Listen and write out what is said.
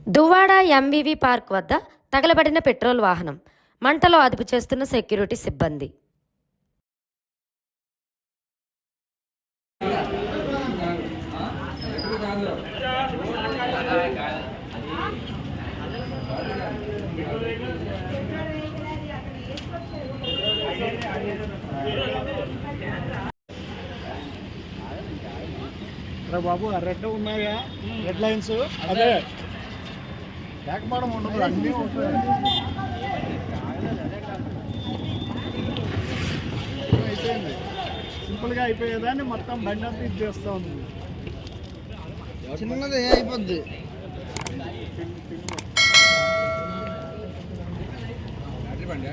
Duvvada MVV park వద్ద తగలబడిన petrol వాహనం, మంటలో అదుపు చేస్తున్న సెక్యూరిటీ సిబ్బంది. బాబు రెడ్ ఉన్నాయా? రెడ్ లైన్స్ అదే లేకపోవడం ఉండదు, అన్నీ ఉంటాయి. అయిపోయింది, సింపుల్గా అయిపోయేదాన్ని మొత్తం బండి అంతా ఇది చేస్తూ ఉంది. చిన్నది అయిపోద్ది. బండి